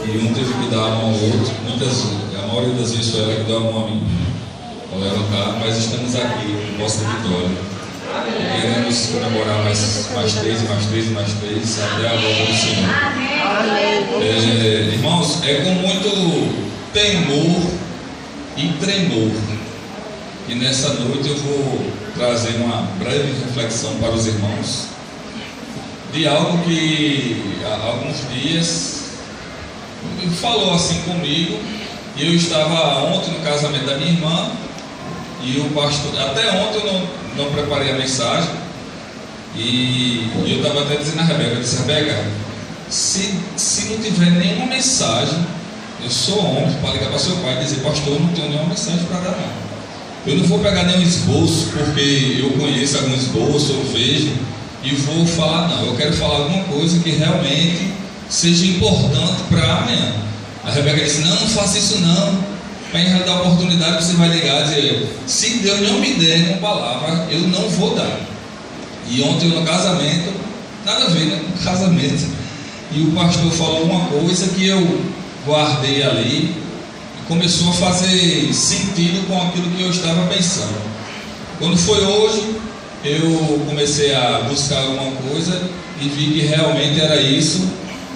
e um teve que dar a mão ao outro. A maioria das vezes foi ela que deu a mão a mim para levantar, mas estamos aqui em Poça de Vitória. Queremos comemorar mais 3 e mais 3 e mais 3 até a volta do Senhor. Irmãos, é com muito temor e tremor que nessa noite eu vou trazer uma breve reflexão para os irmãos de algo que há alguns dias falou assim comigo. Eu estava ontem no casamento da minha irmã e o pastor, até ontem eu não preparei a mensagem e eu estava até dizendo a Rebeca, eu disse: Rebeca, se não tiver nenhuma mensagem, eu sou homem para ligar para seu pai e dizer: pastor, eu não tenho nenhuma mensagem para dar não. Eu não vou pegar nenhum esboço, porque eu conheço algum esboço, eu vejo e vou falar não. Eu quero falar alguma coisa que realmente seja importante para amanhã. A Rebeca disse: não faça isso não. Para dar a oportunidade, você vai ligar e dizer: se Deus não me der uma palavra, eu não vou dar. E ontem no casamento, nada a ver, né? Casamento. E o pastor falou uma coisa que eu guardei ali e começou a fazer sentido com aquilo que eu estava pensando. Quando foi hoje, eu comecei a buscar alguma coisa e vi que realmente era isso,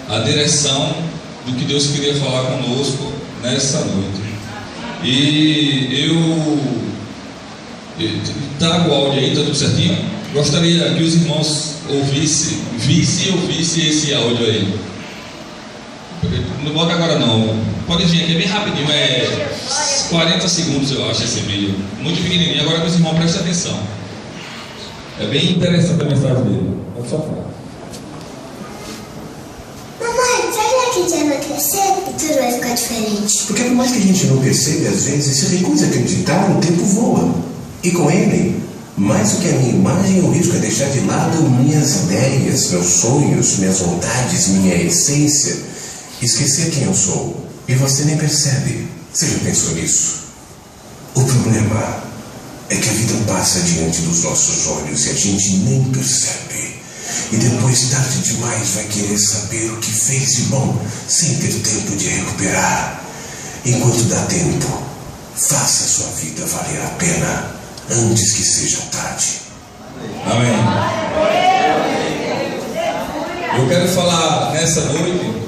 a direção do que Deus queria falar conosco nessa noite. E eu trago o áudio aí, está tudo certinho? Gostaria que os irmãos vissem e ouvissem esse áudio aí. Não bota agora não, pode vir aqui, é bem rapidinho, é 40 segundos eu acho esse vídeo, muito pequenininho. Agora que os irmãos prestem atenção, é bem interessante a mensagem dele. Pode só falar. Mamãe, será que a gente vai crescer e tudo vai ficar diferente? Porque por mais que a gente não perceba, às vezes se recusa a acreditar, o tempo voa. E com ele, mais do que a minha imagem, o risco é deixar de lado minhas ideias, meus sonhos, minhas vontades, minha essência. Esquecer quem eu sou. E você nem percebe. Você já pensou nisso? O problema é que a vida passa diante dos nossos olhos e a gente nem percebe. E depois, tarde demais, vai querer saber o que fez de bom, sem ter tempo de recuperar. Enquanto dá tempo, faça a sua vida valer a pena, antes que seja tarde. Amém. Eu quero falar nessa noite,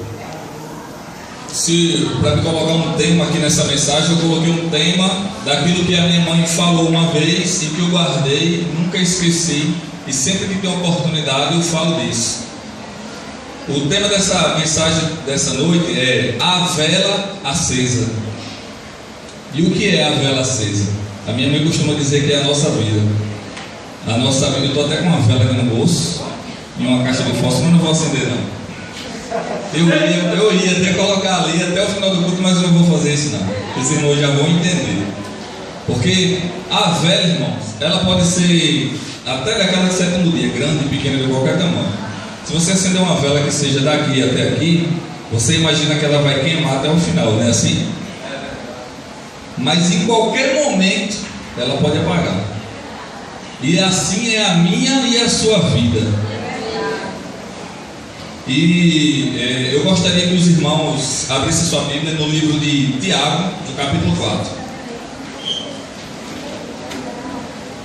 para me colocar um tema aqui nessa mensagem, eu coloquei um tema daquilo que a minha mãe falou uma vez e que eu guardei, nunca esqueci, e sempre que tem oportunidade eu falo disso. O tema dessa mensagem dessa noite é a vela acesa. E o que é a vela acesa? A minha mãe costuma dizer que é a nossa vida. A nossa vida, eu estou até com uma vela aqui no bolso e uma caixa de fósforo, mas não vou acender não. Eu ia até colocar ali até o final do culto, mas eu não vou fazer isso não. Os irmãos já vão entender. Porque a vela, irmãos, ela pode ser até daquela de sétimo dia, grande, pequena, de qualquer tamanho. Se você acender uma vela que seja daqui até aqui, você imagina que ela vai queimar até o final, não é assim? Mas em qualquer momento ela pode apagar. E assim é a minha e a sua vida. E eu gostaria que os irmãos abrissem sua Bíblia no livro de Tiago, no capítulo 4.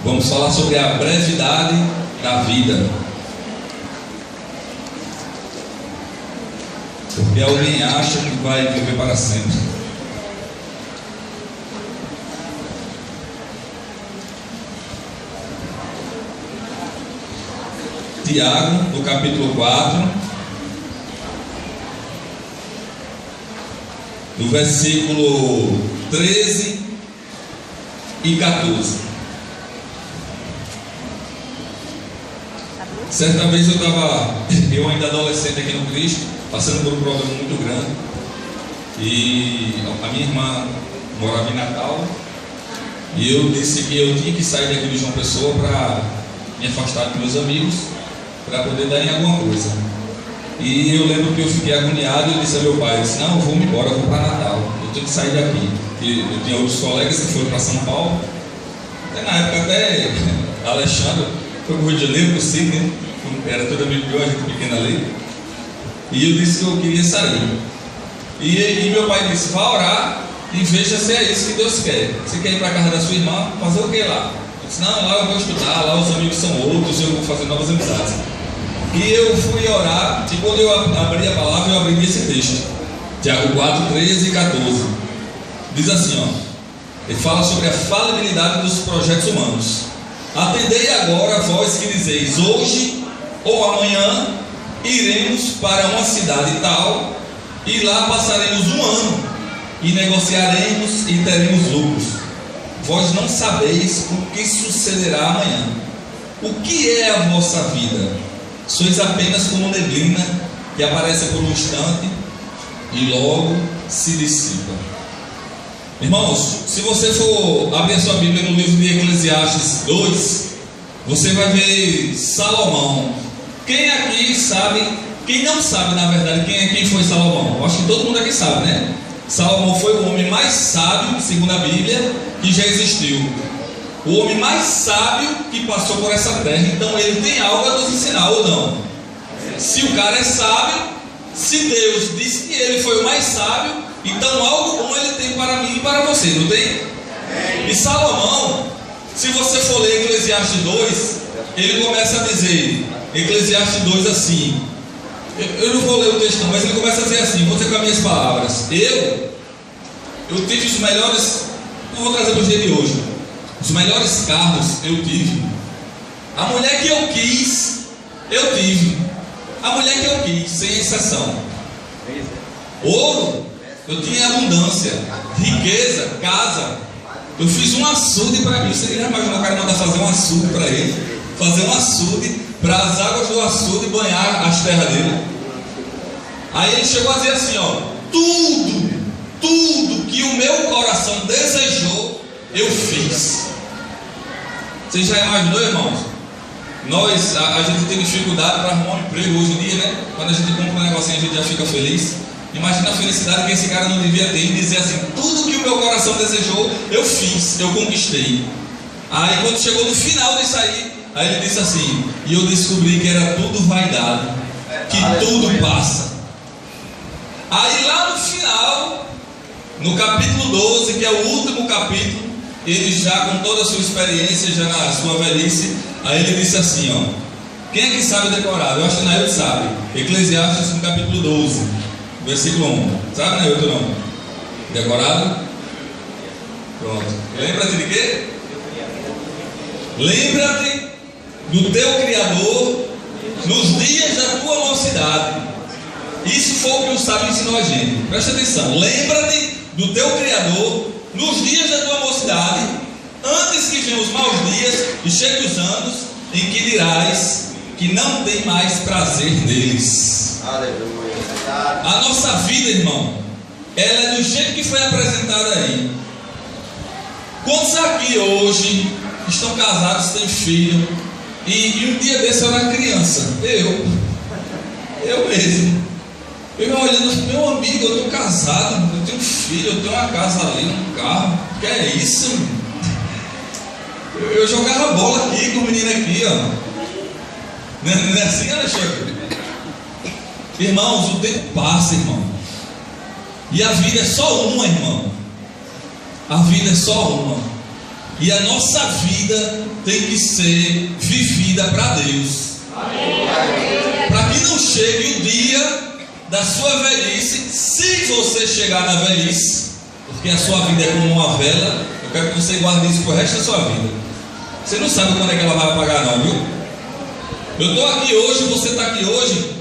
Vamos falar sobre a brevidade da vida. Porque alguém acha que vai viver para sempre. Tiago, no capítulo 4, no versículo 13 e 14. Certa vez eu ainda adolescente aqui no Cristo, passando por um problema muito grande, e a minha irmã morava em Natal, e eu disse que eu tinha que sair daqui de João Pessoa para me afastar dos meus amigos, para poder dar em alguma coisa. E eu lembro que eu fiquei agoniado e eu disse a meu pai, eu disse: não, eu vou embora, eu vou para Natal, eu tenho que sair daqui. E eu tinha outros colegas que foram para São Paulo, até na época até Alexandre foi para o Rio de Janeiro, para o Sidney, era todo amigo meu, a gente pequena ali. E eu disse que eu queria sair. E meu pai disse: vá orar e veja se é isso que Deus quer. Você quer ir para a casa da sua irmã? Fazer o que lá? Eu disse: não, lá eu vou estudar, lá os amigos são outros, eu vou fazer novas amizades. E eu fui orar, e quando eu abri a palavra, eu abri esse texto, Tiago 4, 13 e 14. Diz assim, ó, ele fala sobre a falibilidade dos projetos humanos. Atendei agora, vós que dizeis: hoje ou amanhã iremos para uma cidade tal, e lá passaremos um ano, e negociaremos e teremos lucros. Vós não sabeis o que sucederá amanhã. O que é a vossa vida? Sois apenas como neblina que aparece por um instante e logo se dissipa. Irmãos, se você for abrir a sua Bíblia no livro de Eclesiastes 2, você vai ver Salomão. Quem aqui sabe, quem não sabe na verdade quem foi Salomão? Eu acho que todo mundo aqui sabe, né? Salomão foi o homem mais sábio, segundo a Bíblia, que já existiu. O homem mais sábio que passou por essa terra. Então ele tem algo a nos ensinar, ou não? Se o cara é sábio, se Deus disse que ele foi o mais sábio, então algo bom ele tem para mim e para você, não tem? E Salomão, se você for ler Eclesiastes 2, ele começa a dizer, Eclesiastes 2 assim, eu não vou ler o texto, mas ele começa a dizer assim, vou dizer com as minhas palavras: eu tive os melhores, não vou trazer para o dia de hoje, os melhores carros eu tive, a mulher que eu quis, eu tive, a mulher que eu quis, sem exceção. Ouro, eu tinha abundância, riqueza, casa. Eu fiz um açude para mim. Você já imaginou o cara mandar fazer um açude para ele? Fazer um açude para as águas do açude banhar as terras dele. Aí ele chegou a dizer assim, ó: tudo que o meu coração desejou, eu fiz. Você já imaginou, irmãos? Nós, a gente tem dificuldade para arrumar um emprego hoje em dia, né? Quando a gente compra um negocinho, a gente já fica feliz. Imagina a felicidade que esse cara não devia ter em dizer assim: tudo que o meu coração desejou, eu fiz, eu conquistei. Aí quando chegou no final disso aí ele disse assim: e eu descobri que era tudo vaidade, que tudo passa. Aí lá no final, no capítulo 12, que é o último capítulo, ele já com toda a sua experiência, já na sua velhice, aí ele disse assim, ó, quem é que sabe decorado? Eu acho que Nailton sabe. Eclesiastes no capítulo 12, versículo 1. Sabe, Nailton, não? Decorado? Pronto. Lembra-te de quê? Lembra-te do teu Criador nos dias da tua mocidade. Isso foi o que o sábio ensinou a gente. Presta atenção. Lembra-te do teu Criador nos dias da tua mocidade, antes que venham os maus dias e cheguem os anos em que dirás que não tem mais prazer neles. Aleluia. A nossa vida, irmão, ela é do jeito que foi apresentada aí. Quantos aqui hoje estão casados, têm filho, e um dia desse eu era criança? Eu mesmo. Eu me olhando, meu amigo, eu estou casado, eu tenho um filho, eu tenho uma casa ali, um carro, que é isso? Eu jogava bola aqui com o menino aqui, ó. Não é assim, Alexandre? Irmãos, o tempo passa, irmão. E a vida é só uma, irmão. A vida é só uma. E a nossa vida tem que ser vivida para Deus. Para que não chegue o dia da sua velhice, se você chegar na velhice, porque a sua vida é como uma vela, eu quero que você guarde isso pro resto da sua vida. Você não sabe quando é que ela vai apagar, não, viu? Eu estou aqui hoje, você está aqui hoje,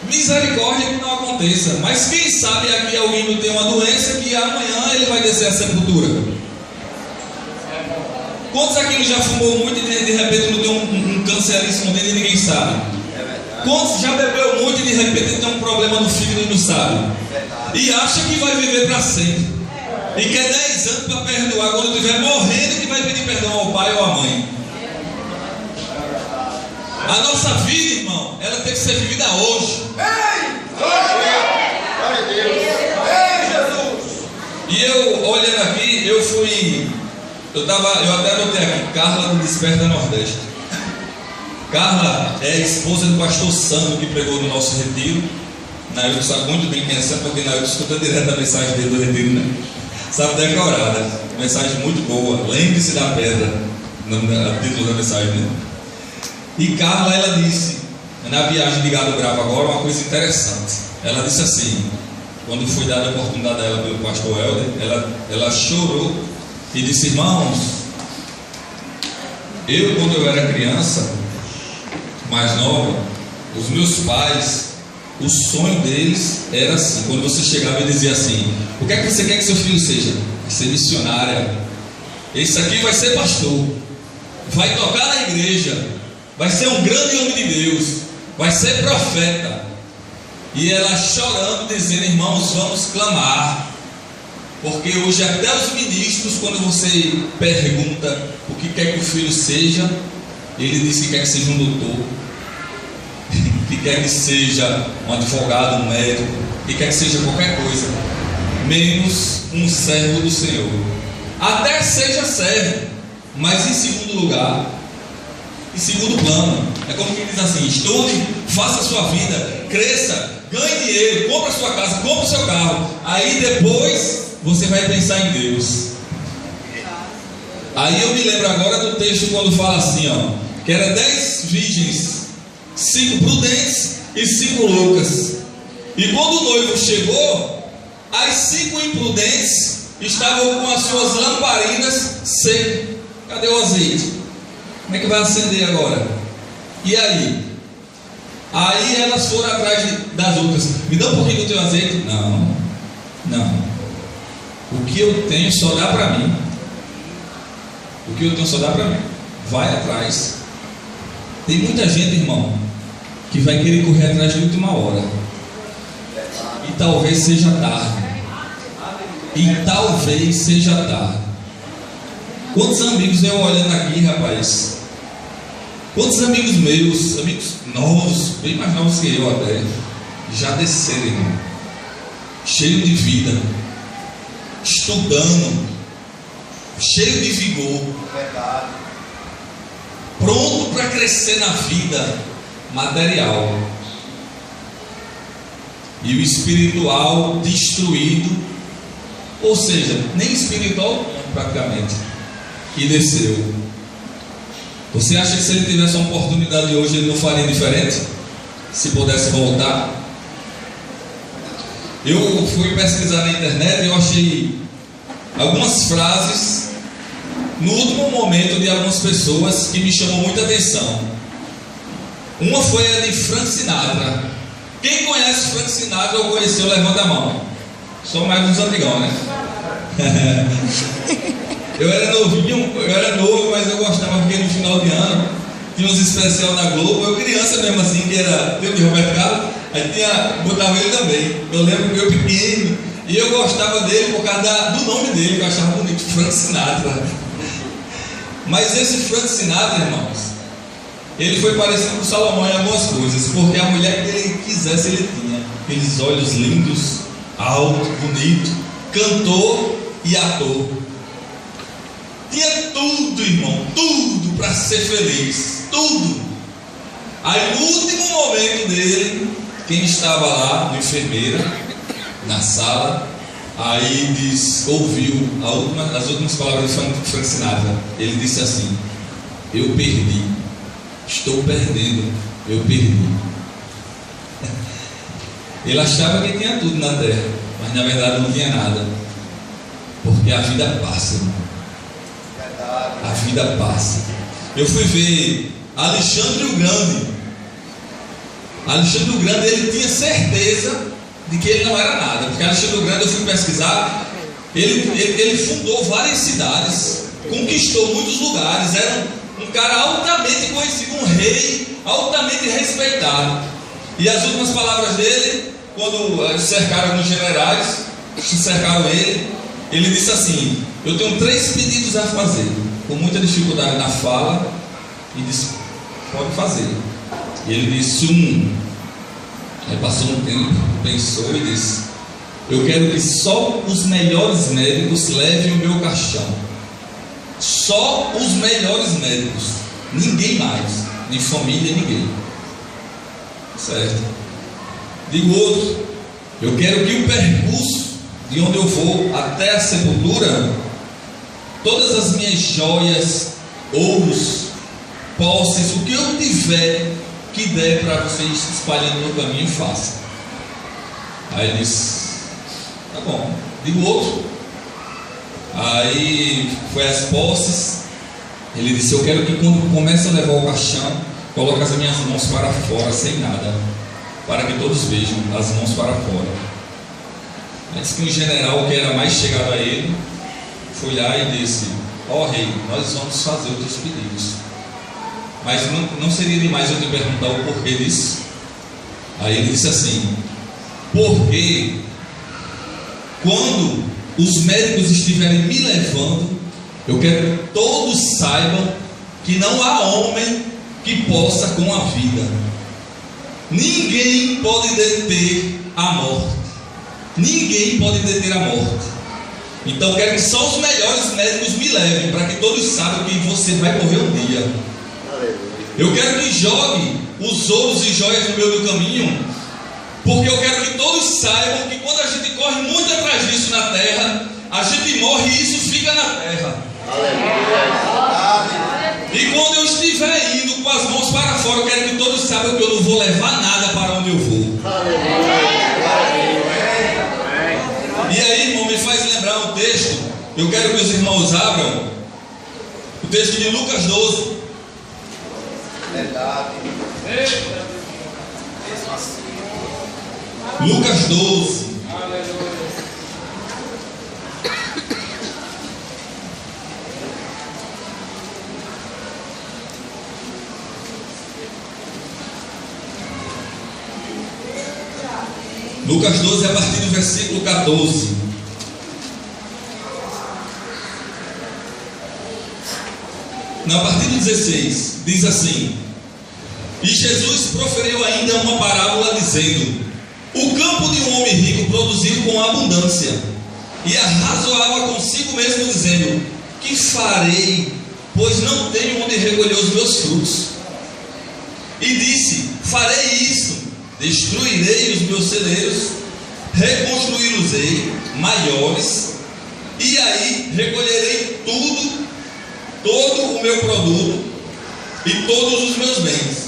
misericórdia que não aconteça, mas quem sabe aqui alguém não tem uma doença que amanhã ele vai descer a sepultura. Quantos aqui já fumou muito e de repente não tem um câncer ali escondido e ninguém sabe? Quantos já bebeu muito e de repente tem um problema no fígado e não sabe? E acha que vai viver para sempre. E quer 10 anos para perdoar quando estiver morrendo, que vai pedir perdão ao pai ou à mãe. A nossa vida, irmão, ela tem que ser vivida hoje. Glória a Deus. Ei, Jesus. E eu, olhando aqui, eu até anotei aqui, Carla do Desperta Nordeste. Carla é a esposa do pastor Sandro, que pregou no nosso retiro. Nailton sabe muito bem quem é essa, porque Nailton escuta direto a mensagem dele do retiro, né? Sabe decorada, mensagem muito boa. Lembre-se da pedra, o título da mensagem, né? E Carla, ela disse, na viagem de Gado Bravo agora, uma coisa interessante. Ela disse assim, quando foi dada a oportunidade a ela pelo pastor Helder, ela chorou e disse: irmãos, quando eu era criança, mais nova, os meus pais, o sonho deles era assim, quando você chegava e dizia assim: o que é que você quer que seu filho seja? Vai ser missionária, esse aqui vai ser pastor, vai tocar na igreja, vai ser um grande homem de Deus, vai ser profeta. E ela chorando, dizendo: irmãos, vamos clamar, porque hoje até os ministros, quando você pergunta o que quer que o filho seja, ele diz que quer que seja um doutor, que quer que seja um advogado, um médico, que quer que seja qualquer coisa, menos um servo do Senhor. Até seja servo, mas em segundo lugar, em segundo plano. É como quem diz assim: estude, faça a sua vida, cresça, ganhe dinheiro, compre a sua casa, compre o seu carro. Aí depois você vai pensar em Deus. Aí eu me lembro agora do texto quando fala assim, ó, que era 10 virgens, 5 prudentes e 5 loucas. E quando o noivo chegou, as 5 imprudentes estavam com as suas lamparinas secas. Cadê o azeite? Como é que vai acender agora? E aí? Aí elas foram atrás das outras. Me dá um pouquinho do teu azeite? Não. O que eu tenho só dá para mim. O que eu tenho só dá para mim. Vai atrás. Tem muita gente, irmão, que vai querer correr atrás de última hora. E talvez seja tarde. Quantos amigos eu olhando aqui, rapaz? Quantos amigos meus, amigos novos, bem mais novos que eu até, já desceram, irmão, cheio de vida, estudando, cheio de vigor, pronto para crescer na vida material, e o espiritual destruído, ou seja, nem espiritual praticamente, e desceu. Você acha que se ele tivesse uma oportunidade hoje, ele não faria diferente? Se pudesse voltar? Eu fui pesquisar na internet e eu achei algumas frases no último momento de algumas pessoas que me chamou muita atenção. Uma foi a de Frank Sinatra. Quem conhece Frank Sinatra ou conheceu, levanta a mão. Só mais uns amigão, né? Eu era novo, mas eu gostava, porque no final de ano tinha uns especial na Globo. Eu criança mesmo assim, que era tempo de Roberto Carlos, aí botava ele também. Eu lembro que eu pequeno, e eu gostava dele por causa do nome dele, que eu achava bonito, Frank Sinatra. Mas esse Frank Sinatra, irmãos, ele foi parecido com Salomão em algumas coisas, porque a mulher que ele quisesse, ele tinha aqueles olhos lindos, alto, bonito, cantor e ator. Tinha tudo, irmão, tudo para ser feliz, tudo. Aí no último momento dele, quem estava lá, uma enfermeira, na sala, aí ouviu as últimas palavras de Frank Sinatra. Ele disse assim: eu perdi, estou perdendo, eu perdi. Ele achava que tinha tudo na terra, mas na verdade não tinha nada, porque a vida passa, irmão. A vida passa. Eu fui ver Alexandre o Grande. Alexandre o Grande, ele tinha certeza de que ele não era nada, porque Alexandre o Grande, eu fui pesquisar, ele fundou várias cidades, conquistou muitos lugares, era um cara altamente conhecido, um rei altamente respeitado. E as últimas palavras dele, quando cercaram alguns generais, cercaram ele disse assim: eu tenho 3 pedidos a fazer, com muita dificuldade na fala, e disse: pode fazer. E ele disse: Aí passou um tempo, pensou e disse: eu quero que só os melhores médicos levem o meu caixão. Só os melhores médicos, ninguém mais, nem família, ninguém. Certo? Digo outro, eu quero que o percurso de onde eu vou até a sepultura, todas as minhas joias, ouros, posses, o que eu tiver que der para vocês espalhando no caminho, faça. Aí ele disse, tá bom. Digo outro. Aí foi as posses. Ele disse, eu quero que quando comece a levar o caixão, coloque as minhas mãos para fora, sem nada, para que todos vejam as mãos para fora. Aí disse que um general que era mais chegado a ele foi lá e disse, ó rei, nós vamos fazer os teus pedidos, mas não seria demais eu te perguntar o porquê disso? Aí ele disse assim, porque quando os médicos estiverem me levando, eu quero que todos saibam que não há homem que possa com a vida. Ninguém pode deter a morte. Ninguém pode deter a morte. Então eu quero que só os melhores médicos me levem, para que todos saibam que você vai morrer um dia. Eu quero que jogue os ouros e joias no meio do caminho, porque eu quero que todos saibam que quando a gente corre muito atrás disso na terra, a gente morre e isso fica na terra. E quando eu estiver indo com as mãos para fora, eu quero que todos saibam que eu não vou levar nada para onde eu vou. E aí, irmão, me faz lembrar um texto. Eu quero que os irmãos abram o texto de Lucas 12. Lucas 12. Lucas 12, a partir do versículo 14. A partir do 16, diz assim: e Jesus proferiu ainda uma parábola, dizendo: o campo de um homem rico produziu com abundância, e arrazoava consigo mesmo, dizendo: que farei, pois não tenho onde recolher os meus frutos? E disse: farei isto, destruirei os meus celeiros, reconstruí-los-ei maiores, e aí recolherei todo o meu produto e todos os meus bens.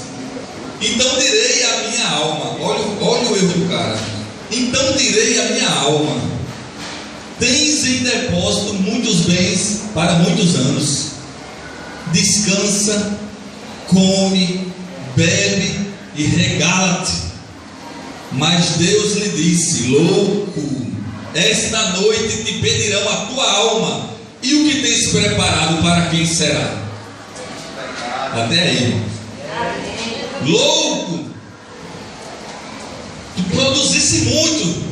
Então direi à minha alma, olha o erro do cara. Então direi à minha alma: tens em depósito muitos bens para muitos anos. Descansa, come, bebe e regala-te. Mas Deus lhe disse: louco, esta noite te pedirão a tua alma, e o que tens preparado para quem será? Até aí, irmão. Louco, tu produzisse muito,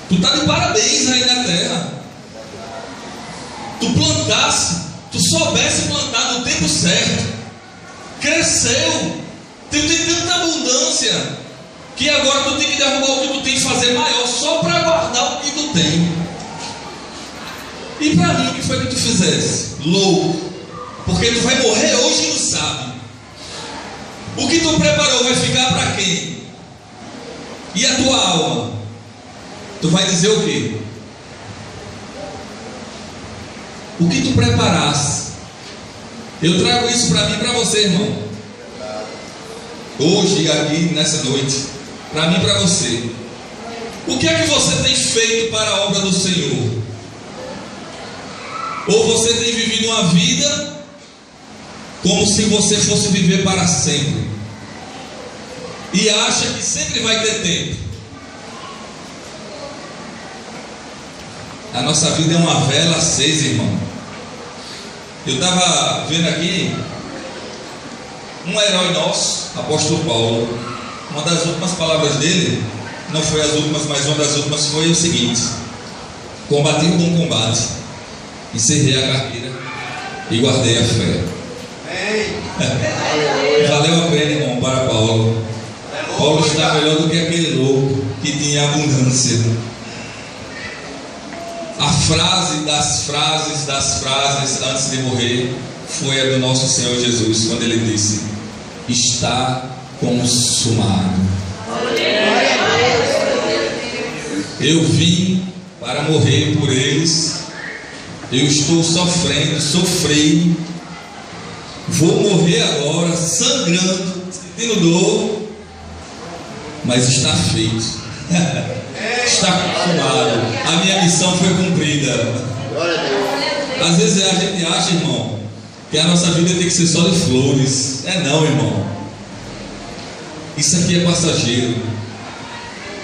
tu está de parabéns aí na terra. Tu plantasse, tu soubesse plantar no tempo certo, cresceu, tu tem tanta abundância que agora tu tem que derrubar o que tu tem que fazer maior só para guardar o que tu tem. E para mim, o que foi que tu fizesse? Louco, porque tu vai morrer hoje e não sabe. O que tu preparou vai ficar para quem? E a tua alma? Tu vai dizer o quê? O que tu preparaste? Eu trago isso para mim e para você, irmão. Hoje, aqui, nessa noite, para mim e para você. O que é que você tem feito para a obra do Senhor? Ou você tem vivido uma vida como se você fosse viver para sempre, e acha que sempre vai ter tempo? A nossa vida é uma vela acesa, irmão. Eu estava vendo aqui um herói nosso, apóstolo Paulo. Uma das últimas palavras dele, não foi as últimas, mas uma das últimas foi o seguinte: combati o bom combate, encerrei a carreira e guardei a fé. Valeu a pena, irmão, para Paulo. Paulo está melhor do que aquele louco que tinha abundância. A frase das frases antes de morrer foi a do nosso Senhor Jesus, quando ele disse: está consumado. Eu vim para morrer por eles. Eu estou sofrendo, sofri. Vou morrer agora, sangrando, sentindo dor, mas está feito. Está consumado. A minha missão foi cumprida. Às vezes a gente acha, irmão, que a nossa vida tem que ser só de flores. É não, irmão. Isso aqui é passageiro.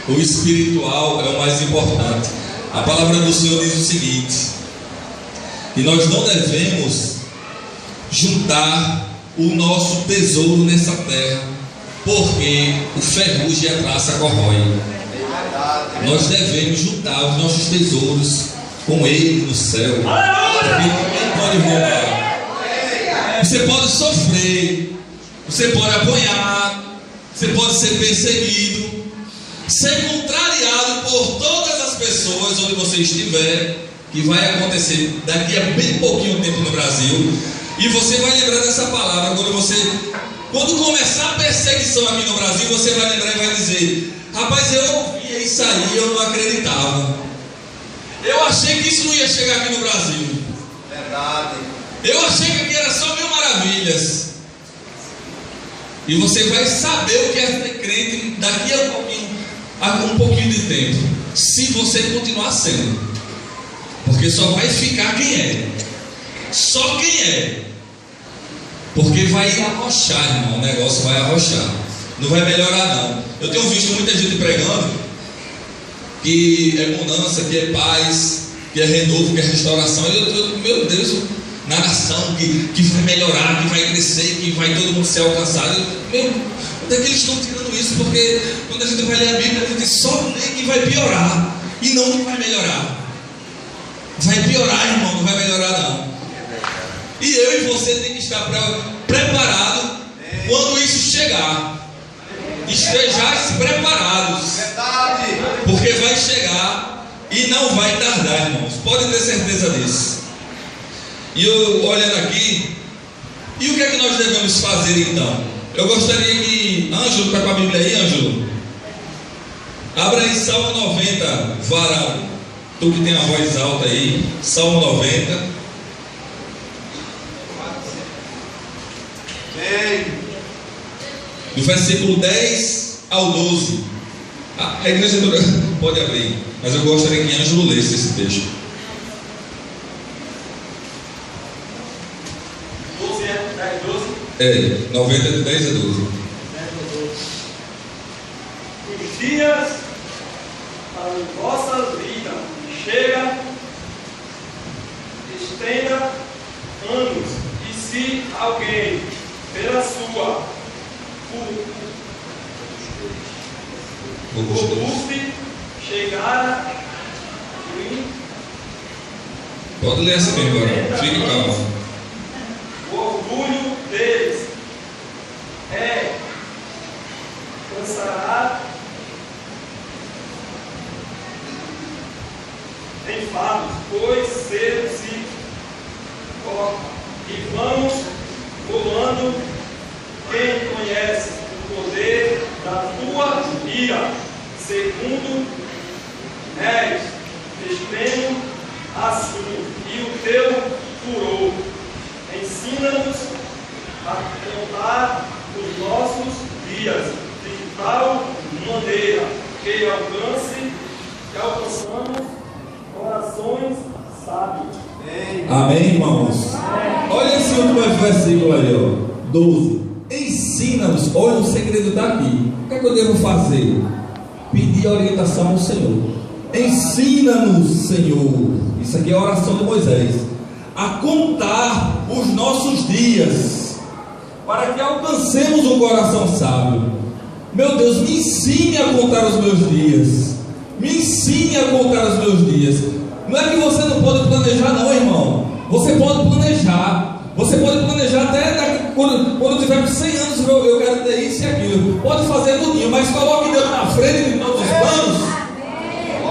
O espiritual é o mais importante. A palavra do Senhor diz o seguinte: que nós não devemos juntar o nosso tesouro nessa terra, porque o ferrugem e a traça corrói. Nós devemos juntar os nossos tesouros com Ele no céu, porque ninguém pode roubar. Você pode sofrer, você pode apanhar, você pode ser perseguido, ser contrariado por todas as pessoas onde você estiver, que vai acontecer daqui a bem pouquinho tempo no Brasil. E você vai lembrar dessa palavra quando começar a perseguição aqui no Brasil, você vai lembrar e vai dizer: rapaz, eu ouvia isso aí, eu não acreditava. Eu achei que isso não ia chegar aqui no Brasil. Verdade. Eu achei que aqui era só mil maravilhas. E você vai saber o que é ser crente daqui a um pouquinho de tempo, se você continuar sendo. Porque só vai ficar quem é. Só quem é. Porque vai arrochar, irmão. O negócio vai arrochar. Não vai melhorar, não. Eu tenho visto muita gente pregando que é bonança, que é paz, que é renovo, que é restauração. Meu Deus, na nação que vai melhorar, que vai crescer, que vai todo mundo ser alcançado. Onde é que eles estão tirando isso? Porque quando a gente vai ler a Bíblia, a gente só lê que vai piorar e não que vai melhorar. Vai piorar, irmão, não vai melhorar, não. E eu e você tem que estar preparado quando isso chegar. Estejais preparados, porque vai chegar e não vai tardar, irmãos. Podem ter certeza disso. E eu olhando aqui, e o que é que nós devemos fazer então? Eu gostaria que Ângelo, está com a Bíblia aí, Ângelo? Abra aí Salmo 90, varão. Tu que tem a voz alta aí, Salmo 90. Do versículo 10 ao 12. A igreja pode abrir, mas eu gostaria que Ângelo lesse esse texto. 12 é 12? É, 90 de 10 a 12. Os dias da vossa vida chega, estenda anos, e se alguém pela sua robuste chegar pode ler assim mesmo agora, fique calmo. O orgulho deles cansará enfados, pois cedo se corta, e vamos rolando. Quem conhece o poder da tua ira, segundo és extremo assunto, e o teu furor, ensina-nos a contar os nossos dias de tal maneira que alcançamos corações sábios. Amém, irmãos? Olha esse último versículo aí, ó, 12. Ensina-nos, olha o segredo está aqui. O que é que eu devo fazer? Pedir orientação ao Senhor. Ensina-nos, Senhor. Isso aqui é a oração de Moisés. A contar os nossos dias, para que alcancemos um coração sábio. Meu Deus, me ensine a contar os meus dias. Me ensine a contar os meus dias. Não é que você não pode planejar, não, irmão. Você pode planejar. Você pode planejar até quando tiver com 100 anos, eu quero ter isso e aquilo. Pode fazer tudinho, mas coloque Deus na frente de todos os planos.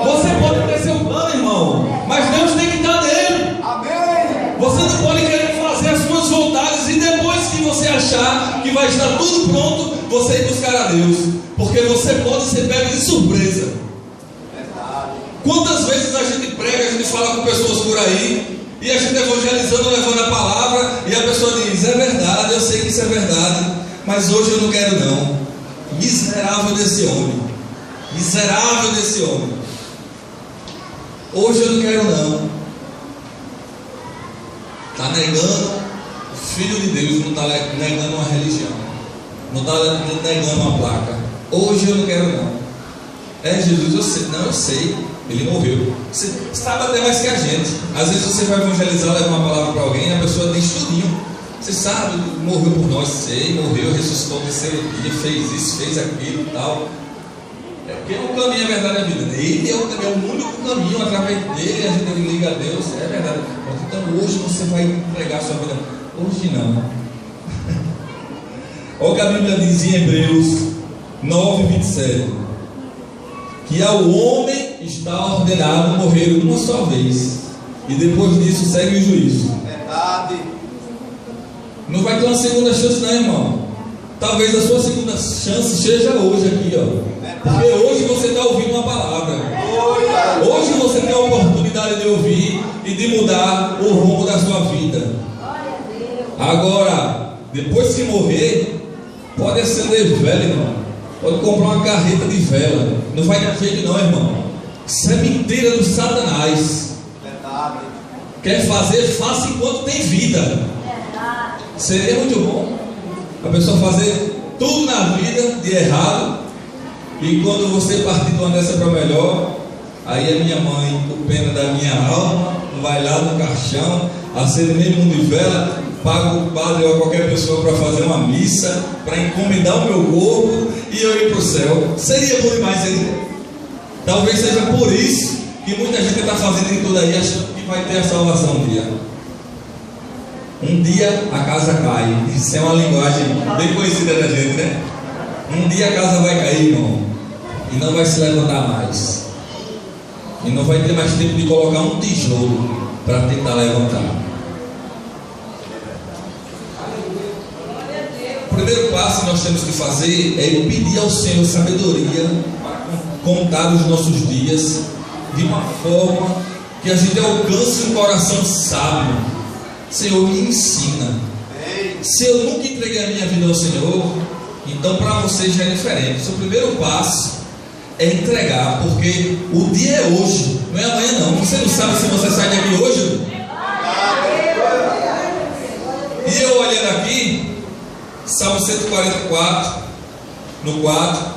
Você pode ter seu plano, irmão, mas Deus tem que estar nele. Você não pode querer fazer as suas vontades e depois que você achar que vai estar tudo pronto, você ir buscar a Deus. porque você pode ser pego de surpresa. Quantas vezes a gente prega, a gente fala com pessoas por aí, e a gente evangelizando, levando a palavra, e a pessoa diz: é verdade, eu sei que isso é verdade, mas hoje eu não quero não. Miserável desse homem, miserável desse homem, hoje eu não quero não. Está negando o Filho de Deus, não está negando uma religião, não está negando uma placa. Hoje eu não quero não. É, Jesus, eu sei. Não, eu sei, ele morreu. Você sabe até mais que a gente. Às vezes você vai evangelizar, levar uma palavra para alguém, a pessoa diz tudinho. Você sabe, morreu por nós, sei, morreu, ressuscitou no terceiro dia, fez isso, fez aquilo e tal. É porque o caminho, a verdade, é a vida. Ele é o único caminho, através dele a gente liga a Deus, é verdade. Então hoje você vai entregar a sua vida. Hoje não. Olha o que a Bíblia diz em Hebreus 9:27. Que ao homem está ordenado morrer uma só vez, e depois disso segue o juízo. Verdade. Não vai ter uma segunda chance não, irmão. Talvez a sua segunda chance seja hoje aqui, ó. Porque hoje você está ouvindo uma palavra. Hoje você tem a oportunidade de ouvir e de mudar o rumo da sua vida. Agora, depois que morrer, pode acender vela, irmão. Pode comprar uma carreta de vela. Não vai dar jeito não, irmão. Isso é mentira do Satanás. Verdade. Quer fazer, faça enquanto tem vida. Seria muito bom a pessoa fazer tudo na vida de errado, e quando você partir de uma dessa para melhor, aí a minha mãe, com pena da minha alma, vai lá no caixão, acende meio mundo de vela, paga o padre ou qualquer pessoa para fazer uma missa, para encomendar o meu corpo e eu ir para o céu. Seria bom demais, seria. Talvez seja por isso que muita gente está fazendo em tudo aí, achando que vai ter a salvação um dia. Um dia a casa cai. Isso é uma linguagem bem conhecida da gente, né? Um dia a casa vai cair, irmão, e não vai se levantar mais, e não vai ter mais tempo de colocar um tijolo para tentar levantar. O primeiro passo que nós temos que fazer é pedir ao Senhor sabedoria para contar os nossos dias de uma forma que a gente alcance um coração sábio. Senhor, me ensina. Se eu nunca entreguei a minha vida ao Senhor, então para você já é diferente. O seu primeiro passo é entregar, porque o dia é hoje, não é amanhã não. Você não sabe se você sai daqui hoje. E eu olhando aqui, Salmo 144, no 4,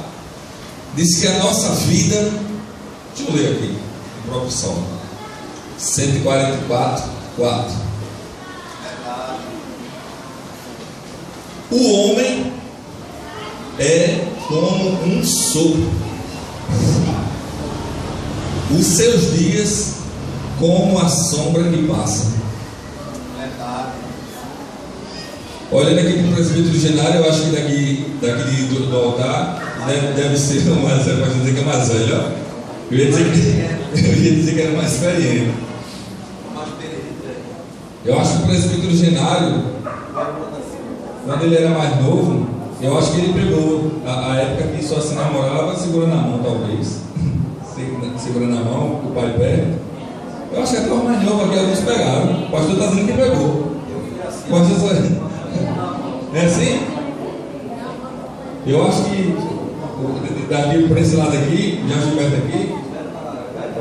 diz que a nossa vida, deixa eu ler aqui, o próprio Salmo 144, 4. O homem é como um sopro, os seus dias como a sombra que passa. Olhando aqui para o presbítero Genário, eu acho que daqui do altar deve ser o mais velho, pode dizer que é mais velho, ó. Eu ia dizer que era mais experiente. Eu acho que o presbítero Genário, quando ele era mais novo, eu acho que ele pegou a época que só se namorava segurando a mão, talvez. Segurando a mão, o pai perto. Eu acho que até os mais novos aqui, alguns pegaram. O pastor está dizendo que pegou. É assim? Eu acho que daqui para esse lado aqui, já Gilberto aqui,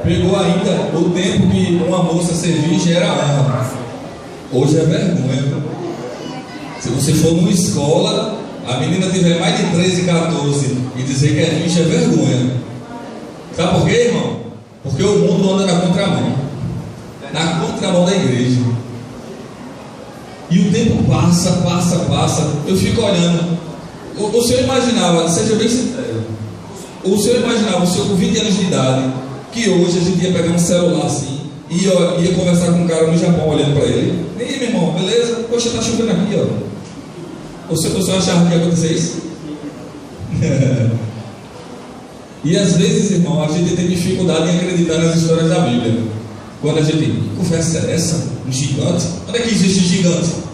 pegou ainda o tempo que uma moça ser virgem era honra. Hoje é vergonha. Se você for numa escola, a menina tiver mais de 13, 14 e dizer que é virgem é vergonha. Sabe por quê, irmão? Porque o mundo anda na contramão. Na contramão da igreja. E o tempo passa. Eu fico olhando. O senhor imaginava, seja bem sincero, o senhor imaginava, o senhor com 20 anos de idade, que hoje a gente ia pegar um celular assim e ia conversar com um cara no Japão olhando para ele. E aí, meu irmão, beleza? Poxa, tá chovendo aqui, ó. O senhor achava que ia acontecer isso? E às vezes, irmão, a gente tem dificuldade em acreditar nas histórias da Bíblia. Quando a gente, que conversa é essa? Um gigante? Onde é que existe gigante?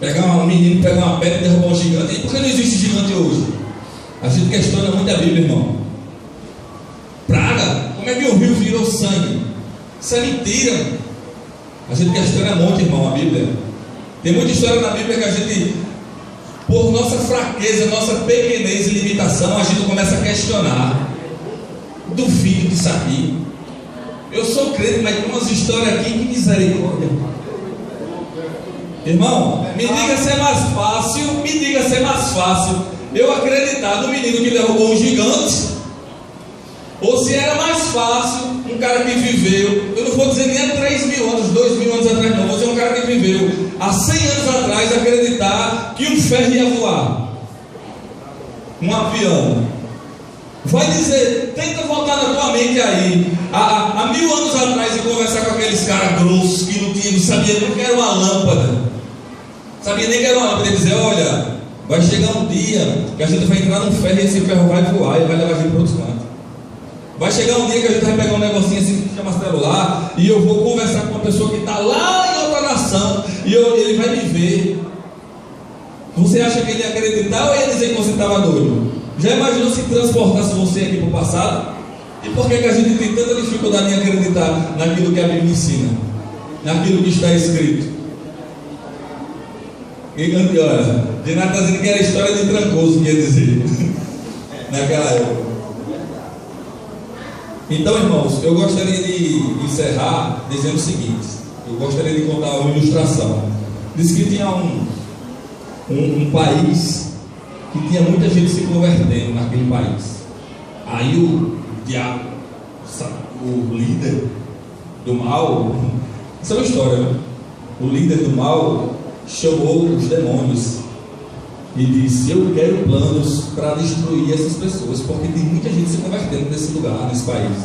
Pegar um menino, pegar uma pedra e derrubar um gigante. E por que não existe gigante hoje? A gente questiona muito a Bíblia, irmão. Praga, como é que o rio virou sangue? Isso é mentira. A gente questiona muito, irmão, a Bíblia. Tem muita história na Bíblia que a gente, por nossa fraqueza, nossa pequenez e limitação, a gente começa a questionar. Duvido disso aqui. Eu sou crente, mas tem umas histórias aqui que misericórdia. Irmão, me diga se é mais fácil eu acreditar no menino que derrubou um gigante, ou se era mais fácil um cara que viveu, eu não vou dizer nem há 3.000 anos, 2.000 anos atrás não, vou dizer um cara que viveu há 100 anos atrás acreditar que um ferro ia voar, um avião. Vai dizer, tenta voltar na tua mente aí, há 1000 anos atrás, e conversar com aqueles caras grossos que não sabia nem que era uma lâmpada, sabia nem que era uma lâmpada, e dizer, olha, vai chegar um dia que a gente vai entrar num ferro e esse ferro vai voar e vai levar a gente para outros cantos. Vai chegar um dia que a gente vai pegar um negocinho assim que chama celular e eu vou conversar com uma pessoa que está lá em outra nação e ele vai me ver. Você acha que ele ia acreditar ou ia dizer que você estava doido? Já imaginou se transportasse você aqui para o passado? E por que a gente tem tanta dificuldade em acreditar naquilo que a Bíblia ensina? Naquilo que está escrito? E olha, Renato está dizendo que era a história de Trancoso, quer dizer, naquela época. Então, irmãos, eu gostaria de encerrar dizendo o seguinte: eu gostaria de contar uma ilustração. Diz que tinha um país que tinha muita gente se convertendo naquele país. Aí o diabo, o líder do mal, essa é uma história, né? O líder do mal chamou os demônios e disse: eu quero planos para destruir essas pessoas, porque tem muita gente se convertendo nesse lugar, nesse país.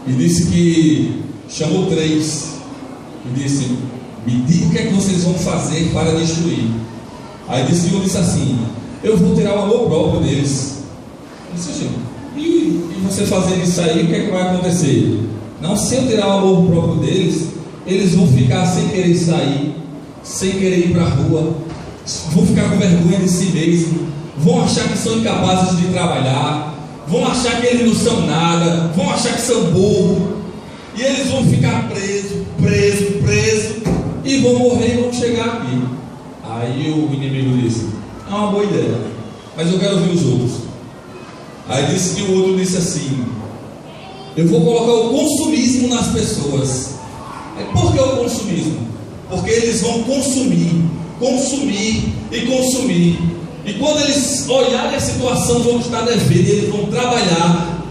E disse que chamou 3 e disse: me diga o que é que vocês vão fazer para destruir. Aí disse um, disse assim: eu vou tirar o amor próprio deles. Eu disse: e você fazendo isso aí, o que é que vai acontecer? Não, se eu tirar o amor próprio deles, eles vão ficar sem querer sair, sem querer ir para a rua, vão ficar com vergonha de si mesmo, vão achar que são incapazes de trabalhar, vão achar que eles não são nada, vão achar que são burros, e eles vão ficar presos, e vão morrer e vão chegar aqui. Aí o inimigo disse: é uma boa ideia, mas eu quero ouvir os outros. Aí disse que o outro disse assim: eu vou colocar o consumismo nas pessoas. Por que o consumismo? Porque eles vão consumir. E quando eles olharem a situação, vão estar devendo, e eles vão trabalhar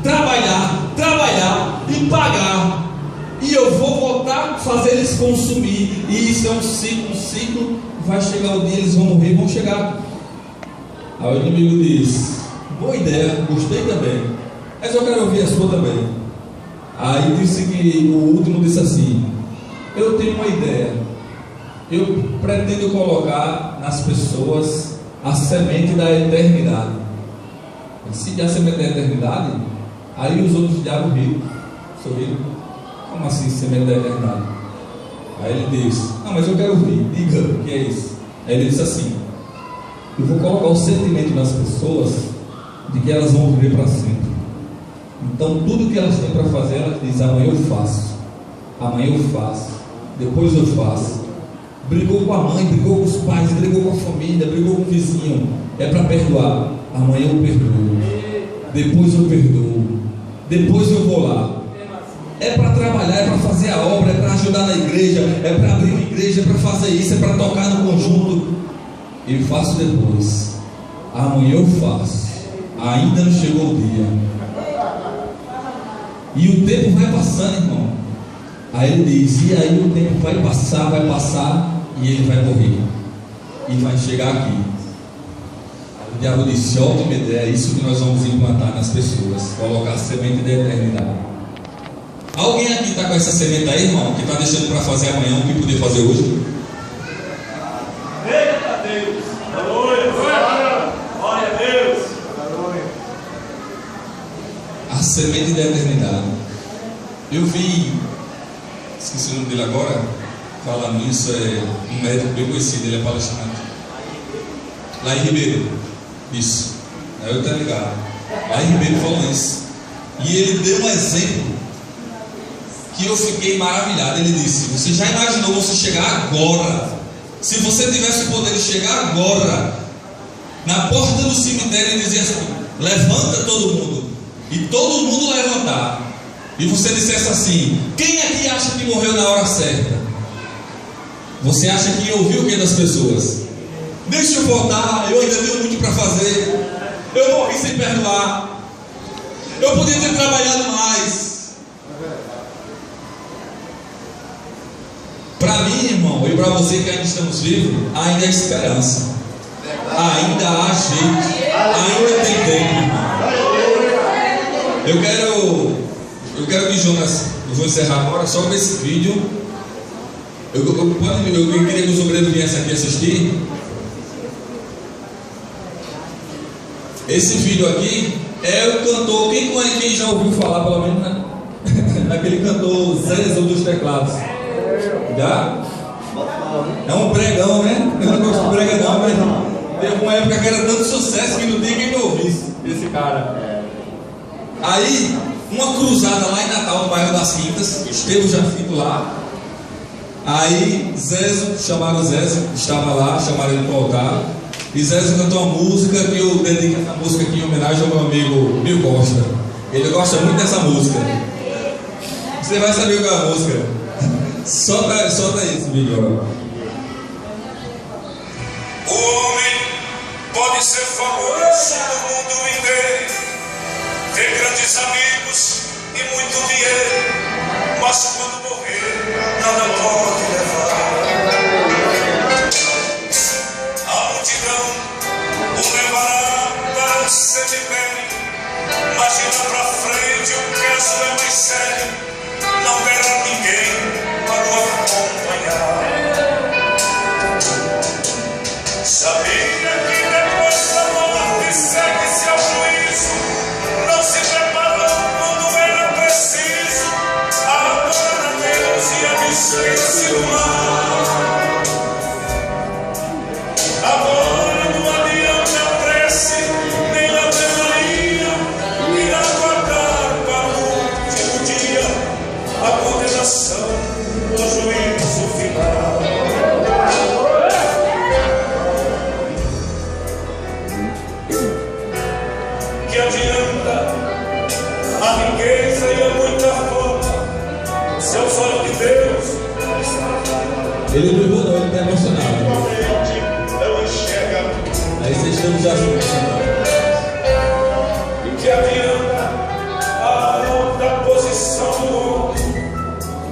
e pagar. E eu vou voltar a fazer eles consumir. E isso é um ciclo. Vai chegar o dia, eles vão morrer e vão chegar. Aí o inimigo diz: boa ideia, gostei também, mas eu quero ouvir a sua também. Aí disse que o último disse assim: eu tenho uma ideia. Eu pretendo colocar nas pessoas a semente da eternidade. Se a semente da eternidade, aí os outros diabos riram. Sorriram. Como assim semente da eternidade? Aí ele disse: não, mas eu quero ouvir, diga o que é isso. Aí ele disse assim: eu vou colocar o sentimento nas pessoas de que elas vão viver para sempre. Então tudo que elas têm para fazer, elas dizem: amanhã eu faço, depois eu faço. Brigou com a mãe, brigou com os pais, brigou com a família, brigou com o vizinho, é para perdoar. Amanhã eu perdoo, depois eu perdoo, depois eu vou lá. É para trabalhar, é para fazer a obra, é para ajudar na igreja, é para abrir uma igreja, é para fazer isso, é para tocar no conjunto. Eu faço depois. Amanhã eu faço. Ainda não chegou o dia. E o tempo vai passando, irmão. Aí ele diz: e aí o tempo vai passar, e ele vai morrer. E vai chegar aqui. O diabo disse: ótima ideia, é isso que nós vamos implantar nas pessoas. Colocar a semente da eternidade. Alguém aqui está com essa semente aí, irmão, que está deixando para fazer amanhã o que podia fazer hoje? Eita Deus! Aleluia! Glória a Deus! A semente da eternidade. Eu vi, esqueci o nome dele agora, falando nisso, é um médico bem conhecido, ele é palestrante lá em Ribeiro. Isso. Eu tô ligado. Aí Ribeiro falou isso. E ele deu um exemplo que eu fiquei maravilhado. Ele disse: você já imaginou você chegar agora? Se você tivesse o poder de chegar agora na porta do cemitério e dizer assim: levanta todo mundo, e todo mundo levantar, e você dissesse assim: quem aqui acha que morreu na hora certa? Você acha que ouviu o que das pessoas? Deixa eu voltar, eu ainda tenho muito para fazer. Eu morri sem perdoar. Eu podia ter trabalhado mais. Para mim, irmão, e para você que ainda estamos vivos, ainda há esperança. Ainda há jeito. Ainda tem tempo, irmão. Eu quero que Jonas, eu vou encerrar agora só com esse vídeo. Eu queria que os obreiros viessem aqui assistir. Esse vídeo aqui é o cantor, quem já ouviu falar, pelo menos, né? Naquele cantor Zézo dos teclados. Já? É um pregão, né? Eu não gosto de brega não, mas teve uma época que era tanto sucesso que não tinha quem me ouvisse esse cara. Aí, uma cruzada lá em Natal, no bairro das Quintas, Estevão Jafito lá. Aí Zezo, chamaram Zezo, estava lá, chamaram ele para o altar. E Zezo cantou uma música que eu dedico essa música aqui em homenagem ao meu amigo Bill Costa. Ele gosta muito dessa música. Você vai saber o que é a música. Solta esse vídeo agora. O homem pode ser famoso no mundo inteiro, ter grandes amigos e muito dinheiro, mas quando morrer, nada pode levar. A multidão o levará para o cemitério, mas de lá pra frente o caso é mais sério, não terá ninguém para o acompanhar. Sabia que depois da morte segue-se ao juízo, não se preparou quando era preciso, adorar a Deus e a despedir do mal. Agora não adianta a prece, nem a teoria, irá guardar para o último dia a condenação do juízo final. Que adianta a riqueza e a muita fama, se aos olhos de Deus Ele não errou, não, ele está emocionado. não enxerga. Aí vocês estão já juntos. E que adianta a alta posição do homem,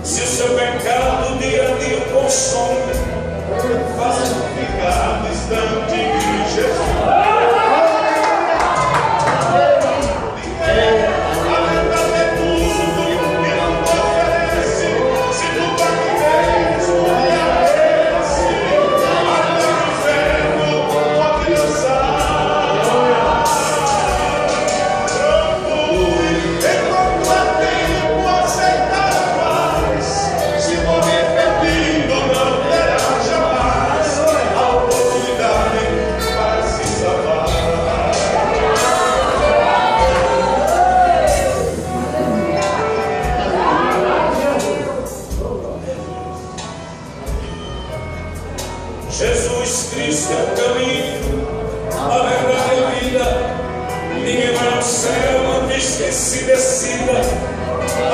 se o seu pecado dia a dia o consome, fazendo ficar distante de Jesus. Jesus Cristo é o caminho, a verdade e a vida. Ninguém vai ao céu antes que se decida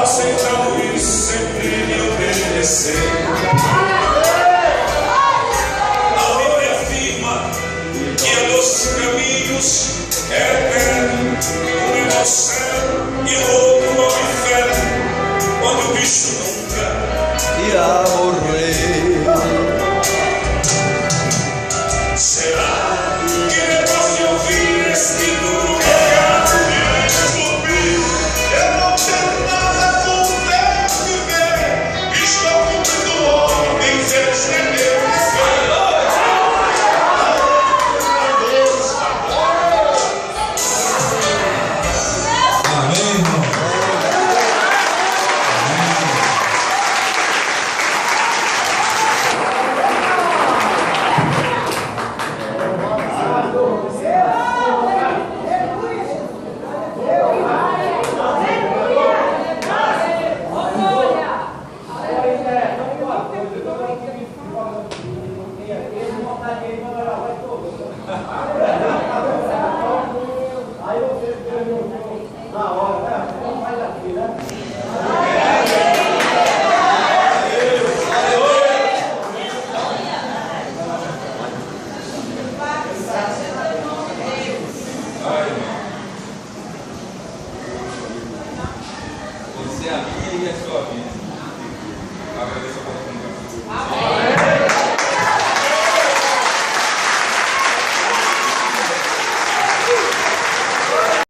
aceitá-lo e sempre lhe obedecer. A Bíblia afirma que há 2 caminhos eternos, um é ao céu e o outro ao inferno, quando o bicho nunca irá morrer. Será que depois de ouvir este duro recado de descobrir, eu não tenho nada com Deus viver? Estou cumprindo ordens Na hora, né? Faz aqui, né?